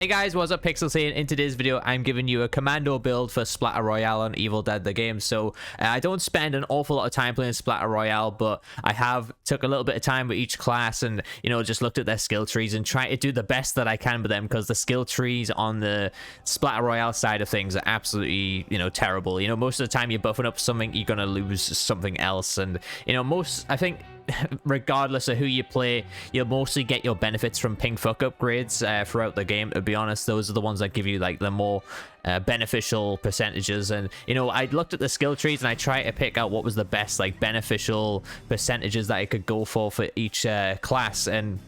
Hey guys, what's up? Pixels here. In today's video, I'm giving you a Commando build for Splatter Royale on Evil Dead the game. So I don't spend an awful lot of time playing Splatter Royale, but I have took a little bit of time with each class and, just looked at their skill trees and try to do the best that I can with them, because the skill trees on the Splatter Royale side of things are absolutely, terrible. Most of the time you're buffing up something, you're going to lose something else. And, I think regardless of who you play, you'll mostly get your benefits from pink fuck upgrades throughout the game. To be honest, those are the ones that give you like the more beneficial percentages. And I looked at the skill trees and I tried to pick out what was the best like beneficial percentages that I could go for each class. And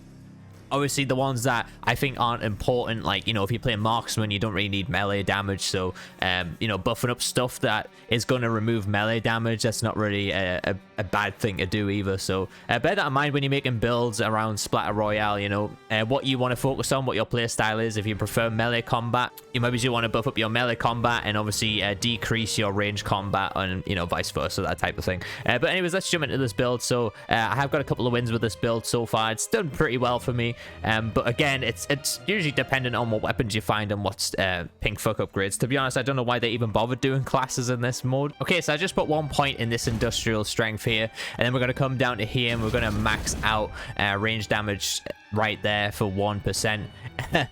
obviously the ones that I think aren't important, like, if you play marksman, you don't really need melee damage. So, buffing up stuff that is going to remove melee damage, that's not really a bad thing to do either. So, bear that in mind when you're making builds around Splatter Royale, what you want to focus on, what your play style is. If you prefer melee combat, you maybe want to buff up your melee combat and obviously decrease your range combat and, vice versa, that type of thing. But anyways, let's jump into this build. So, I have got a couple of wins with this build so far. It's done pretty well for me. But again, it's usually dependent on what weapons you find and what's pink fuck upgrades. To be honest, I don't know why they even bothered doing classes in this mode. Okay, so I just put 1 point in this industrial strength here, and then we're going to come down to here and we're going to max out range damage right there for 1%.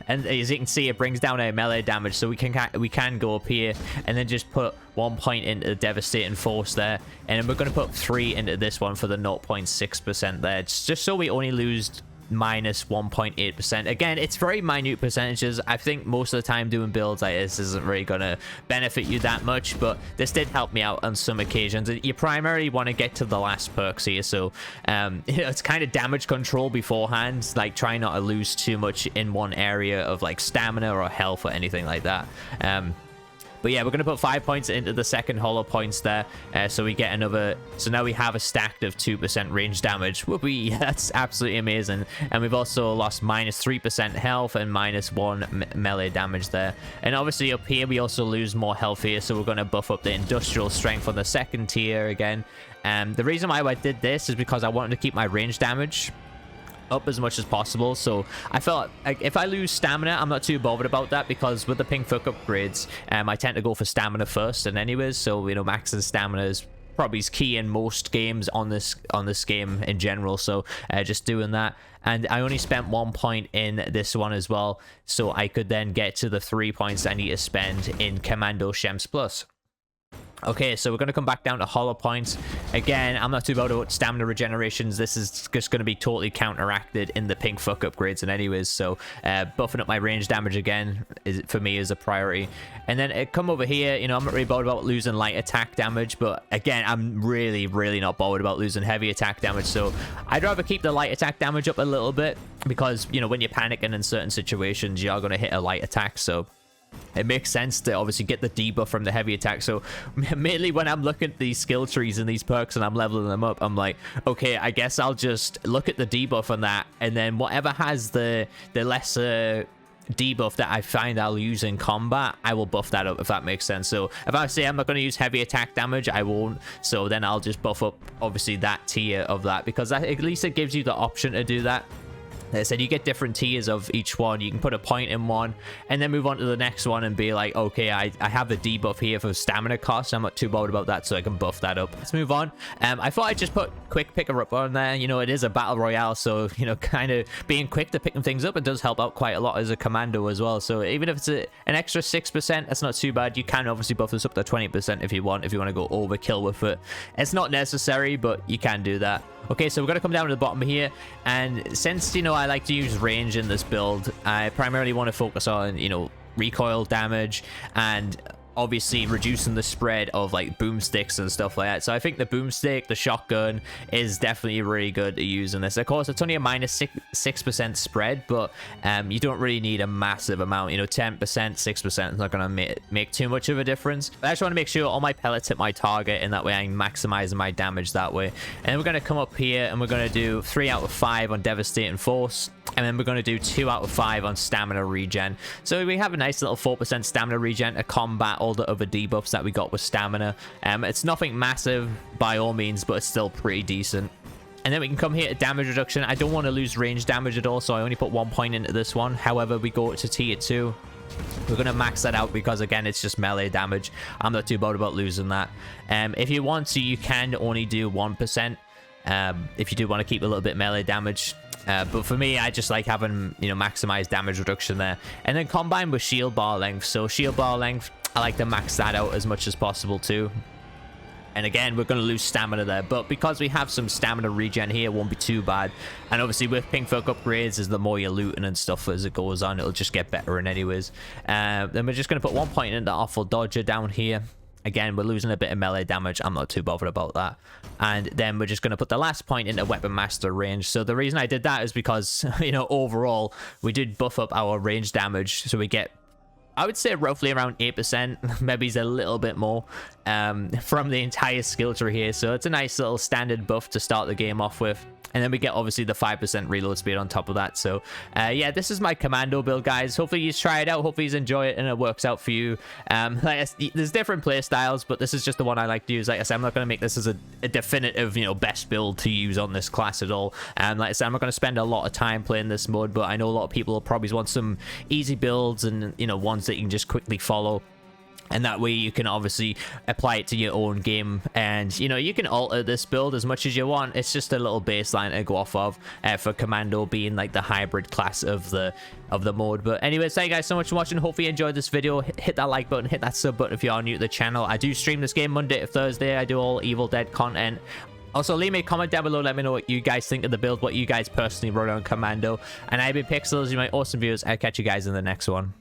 And as you can see, it brings down our melee damage, so we can go up here and then just put 1 point into the devastating force there, and then we're going to put 3 into this one for the 0.6% there, just so we only lose minus 1.8%. Again, it's very minute percentages. I think most of the time doing builds like this isn't really going to benefit you that much, but this did help me out on some occasions. You primarily want to get to the last perks here, so it's kind of damage control beforehand, like try not to lose too much in one area of like stamina or health or anything like that. But yeah, we're going to put 5 points into the second hollow points there. So we get another. So now we have a stack of 2% range damage. Whoopee, that's absolutely amazing. And we've also lost minus 3% health and minus 1 melee damage there. And obviously up here, we also lose more health here. So we're going to buff up the industrial strength on the second tier again. The reason why I did this is because I wanted to keep my range damage up as much as possible. So I felt like if I lose stamina, I'm not too bothered about that, because with the pink fuck upgrades, I tend to go for stamina first. And anyways, so maxing stamina is probably key in most games on this game in general. So just doing that. And I only spent 1 point in this one as well, so I could then get to the 3 points I need to spend in Commando Shems Plus. Okay, so we're going to come back down to hollow points. Again, I'm not too bothered about stamina regenerations. This is just going to be totally counteracted in the pink fuck upgrades and anyways. So buffing up my range damage again for me is a priority. And then come over here, I'm not really bothered about losing light attack damage, but again, I'm really not bothered about losing heavy attack damage. So I'd rather keep the light attack damage up a little bit, because when you're panicking in certain situations, you are going to hit a light attack. So it makes sense to obviously get the debuff from the heavy attack. So mainly when I'm looking at these skill trees and these perks and I'm leveling them up, I'm like, okay, I guess I'll just look at the debuff on that, and then whatever has the lesser debuff that I find I'll use in combat, I will buff that up, if that makes sense. So if I say I'm not going to use heavy attack damage, I won't. So then I'll just buff up obviously that tier of that, because that, at least it gives you the option to do that. Like I said, you get different tiers of each one. You can put a point in one and then move on to the next one and be like, okay, I have a debuff here for stamina cost. I'm not too bothered about that, so I can buff that up. Let's move on. I thought I'd just put quick picker up on there. It is a battle royale, so kind of being quick to picking things up, it does help out quite a lot as a commando as well. So even if it's an extra 6%, that's not too bad. You can obviously buff this up to 20% if you want to go overkill with it. It's not necessary, but you can do that. Okay, so we're going to come down to the bottom here, and since I like to use range in this build, I primarily want to focus on recoil damage and obviously reducing the spread of like boomsticks and stuff like that. So I think the boomstick, the shotgun, is definitely really good to use in this. Of course, it's only a minus 6% spread, but you don't really need a massive amount. 10%, 6% is not going to make too much of a difference. But I just want to make sure all my pellets hit my target, and that way I'm maximizing my damage that way. And then we're going to come up here and we're going to do 3 out of 5 on devastating force, and then we're going to do 2 out of 5 on stamina regen. So we have a nice little 4% stamina regen to combat all the other debuffs that we got with stamina. It's nothing massive by all means, but it's still pretty decent. And then we can come here to damage reduction. I don't want to lose range damage at all, so I only put 1 point into this one. However, we go to tier 2. We're going to max that out because, again, it's just melee damage. I'm not too bothered about losing that. If you want to, you can only do 1%. If you do want to keep a little bit melee damage. But for me, I just like having, you know, maximized damage reduction there. And then combined with shield bar length. So shield bar length, I like to max that out as much as possible too. And again, we're going to lose stamina there. But because we have some stamina regen here, it won't be too bad. And obviously with pink folk upgrades, as the more you're looting and stuff as it goes on, it'll just get better in anyways. Then we're just going to put 1 point into awful dodger down here. Again, we're losing a bit of melee damage. I'm not too bothered about that. And then we're just going to put the last point into weapon master range. So the reason I did that is because, you know, overall, we did buff up our range damage. So we get, I would say, roughly around 8%, maybe it's a little bit more, from the entire skill tree here. So it's a nice little standard buff to start the game off with. And then we get, obviously, the 5% reload speed on top of that. So, yeah, this is my Commando build, guys. Hopefully you try it out. Hopefully you enjoy it and it works out for you. There's different play styles, but this is just the one I like to use. Like I said, I'm not going to make this as a definitive, you know, best build to use on this class at all. Like I said, I'm not going to spend a lot of time playing this mode, but I know a lot of people will probably want some easy builds and, you know, ones that you can just quickly follow. And that way you can obviously apply it to your own game. And, you know, you can alter this build as much as you want. It's just a little baseline to go off of for Commando being like the hybrid class of the mode. But anyways, thank you guys so much for watching. Hopefully you enjoyed this video. Hit that like button, hit that sub button if you are new to the channel. I do stream this game Monday to Thursday. I do all Evil Dead content. Also, leave me a comment down below. Let me know what you guys think of the build, what you guys personally wrote on Commando. And I've been Pixels, you my awesome viewers. I'll catch you guys in the next one.